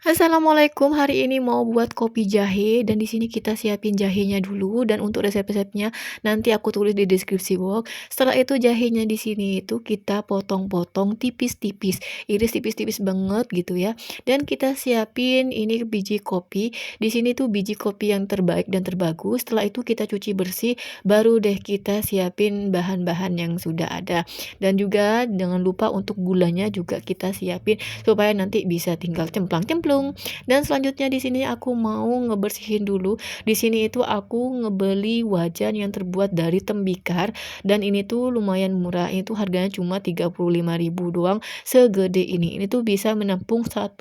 Assalamualaikum, hari ini mau buat kopi jahe dan di sini kita siapin jahenya dulu dan untuk resep-resepnya nanti aku tulis di deskripsi box. Setelah itu jahenya di sini itu kita potong-potong tipis-tipis, iris tipis-tipis banget gitu ya. Dan kita siapin ini biji kopi. Di sini tuh biji kopi yang terbaik dan terbagus. Setelah itu kita cuci bersih, baru deh kita siapin bahan-bahan yang sudah ada. Dan juga jangan lupa untuk gulanya juga kita siapin supaya nanti bisa tinggal cemplang-cemplung. Dan selanjutnya di sini aku mau ngebersihin dulu. Di sini itu aku ngebeli wajan yang terbuat dari tembikar dan ini tuh lumayan murah. Itu harganya cuma 35.000 doang segede ini. Ini tuh bisa menampung 1,5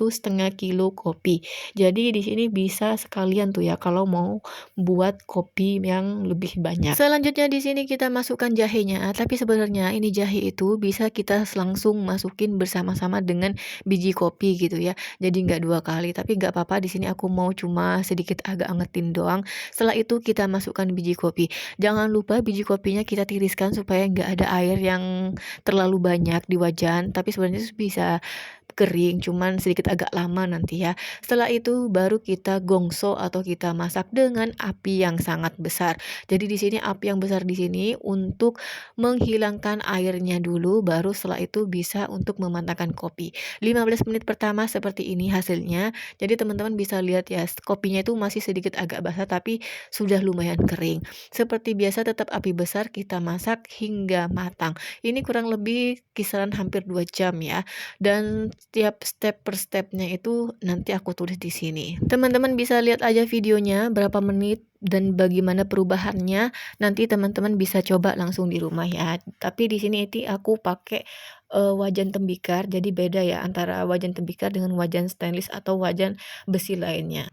kilo kopi. Jadi di sini bisa sekalian tuh ya kalau mau buat kopi yang lebih banyak. Selanjutnya di sini kita masukkan jahenya, tapi sebenarnya ini jahe itu bisa kita langsung masukin bersama-sama dengan biji kopi gitu ya. Jadi nggak dua kali, tapi nggak apa-apa. Di sini aku mau cuma sedikit agak angetin doang. Setelah itu kita masukkan biji kopi. Jangan lupa biji kopinya kita tiriskan supaya nggak ada air yang terlalu banyak di wajan. Tapi sebenarnya bisa kering, cuman sedikit agak lama nanti ya. Setelah itu baru kita gongso atau kita masak dengan api yang sangat besar. Jadi di sini api yang besar di sini untuk menghilangkan airnya dulu, baru setelah itu bisa untuk mematangkan kopi. 15 menit pertama seperti ini hasilnya. Jadi teman-teman bisa lihat ya, kopinya itu masih sedikit agak basah tapi sudah lumayan kering. Seperti biasa tetap api besar kita masak hingga matang. Ini kurang lebih kisaran hampir 2 jam ya. Dan setiap step per stepnya itu nanti aku tulis di sini. Teman-teman bisa lihat aja videonya berapa menit dan bagaimana perubahannya. Nanti teman-teman bisa coba langsung di rumah ya. Tapi di sini itu aku pakai wajan tembikar, jadi beda ya antara wajan tembikar dengan wajan stainless atau wajan besi lainnya.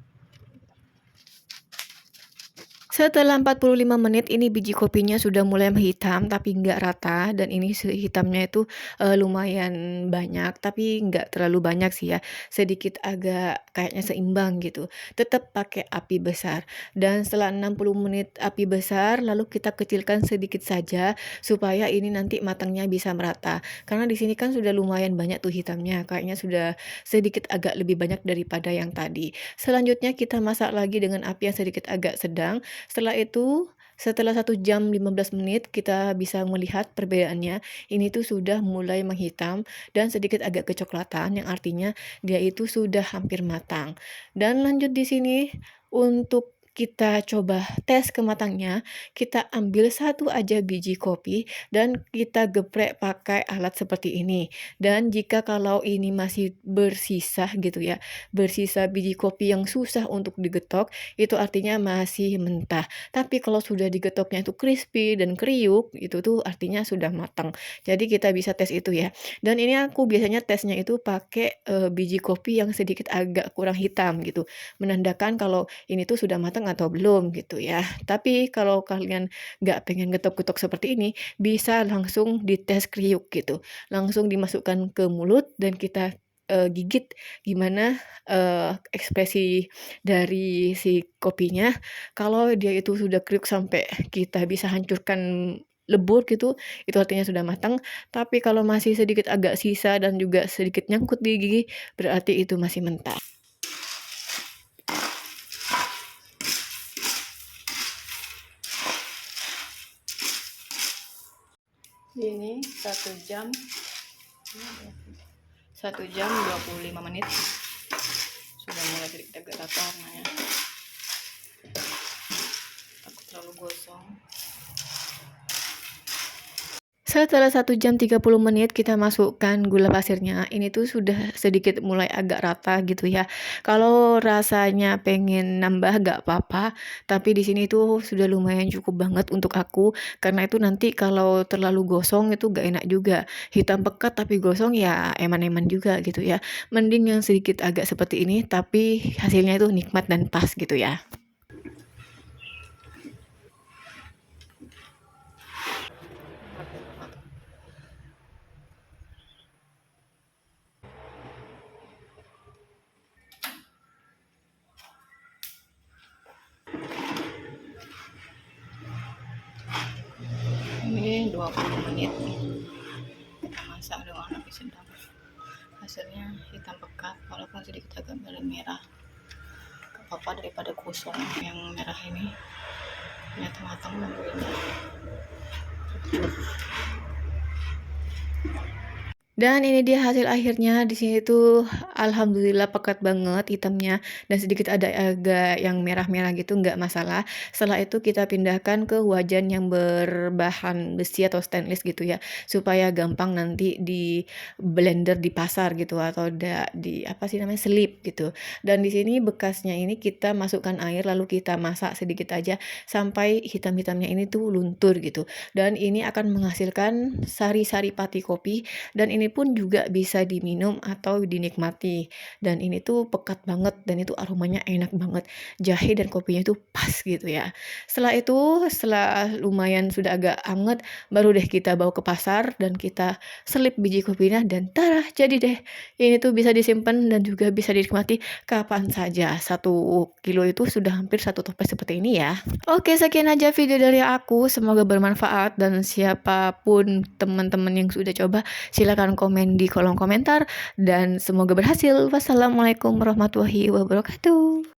Setelah 45 menit ini biji kopinya sudah mulai menghitam tapi nggak rata dan ini hitamnya itu lumayan banyak tapi nggak terlalu banyak sih ya, sedikit agak kayaknya seimbang gitu. Tetap pakai api besar dan setelah 60 menit api besar lalu kita kecilkan sedikit saja supaya ini nanti matangnya bisa merata. Karena di sini kan sudah lumayan banyak tuh hitamnya, kayaknya sudah sedikit agak lebih banyak daripada yang tadi. Selanjutnya kita masak lagi dengan api yang sedikit agak sedang. Setelah itu, setelah 1 jam 15 menit kita bisa melihat perbedaannya. Ini tuh sudah mulai menghitam dan sedikit agak kecoklatan yang artinya dia itu sudah hampir matang. Dan lanjut di sini untuk kita coba tes kematangnya, kita ambil satu aja biji kopi dan kita geprek pakai alat seperti ini. Dan jika kalau ini masih bersisa gitu ya, bersisa biji kopi yang susah untuk digetok, itu artinya masih mentah. Tapi kalau sudah digetoknya itu crispy dan kriuk, itu tuh artinya sudah matang. Jadi kita bisa tes itu ya. Dan ini aku biasanya tesnya itu pakai biji kopi yang sedikit agak kurang hitam gitu. Menandakan kalau ini tuh sudah matang atau belum gitu ya. Tapi kalau kalian nggak pengen getok-getok seperti ini, bisa langsung dites kriuk gitu. Langsung dimasukkan ke mulut dan kita gigit gimana ekspresi dari si kopinya. Kalau dia itu sudah kriuk sampai kita bisa hancurkan lebur gitu, itu artinya sudah matang. Tapi kalau masih sedikit agak sisa dan juga sedikit nyangkut di gigi, berarti itu masih mentah. Ini 1 jam 25 menit sudah mulai sedikit agak rata warnanya, takut terlalu gosong. Setelah 1 jam 30 menit kita masukkan gula pasirnya. Ini tuh sudah sedikit mulai agak rata gitu ya. Kalau rasanya pengen nambah gak apa-apa, tapi di sini tuh sudah lumayan cukup banget untuk aku. Karena itu nanti kalau terlalu gosong itu gak enak juga. Hitam pekat tapi gosong ya eman-eman juga gitu ya. Mending yang sedikit agak seperti ini tapi hasilnya itu nikmat dan pas gitu ya. Ini 20 menit kita masak dengan api sedang. Hasilnya hitam pekat walaupun tambahkan sedikit agak merah. Gak apa-apa daripada kosong yang merah ini. Matang-matang bumbunya. Dan ini dia hasil akhirnya. Di sini tuh alhamdulillah pekat banget hitamnya dan sedikit ada agak yang merah-merah gitu, nggak masalah. Setelah itu kita pindahkan ke wajan yang berbahan besi atau stainless gitu ya, supaya gampang nanti di blender di pasar gitu atau di apa sih namanya, selip gitu. Dan di sini bekasnya ini kita masukkan air lalu kita masak sedikit aja sampai hitam-hitamnya ini tuh luntur gitu. Dan ini akan menghasilkan sari-sari pati kopi. Dan ini pun juga bisa diminum atau dinikmati. Dan ini tuh pekat banget dan itu aromanya enak banget. Jahe dan kopinya itu pas gitu ya. Setelah lumayan sudah agak anget, baru deh kita bawa ke pasar dan kita selip biji kopinya dan tarah jadi deh. Ini tuh bisa disimpan dan juga bisa dinikmati kapan saja. 1 kilo itu sudah hampir 1 toples seperti ini ya. Oke, sekian aja video dari aku. Semoga bermanfaat dan siapapun teman-teman yang sudah coba silakan komen di kolom komentar dan semoga berhasil. Wassalamualaikum warahmatullahi wabarakatuh.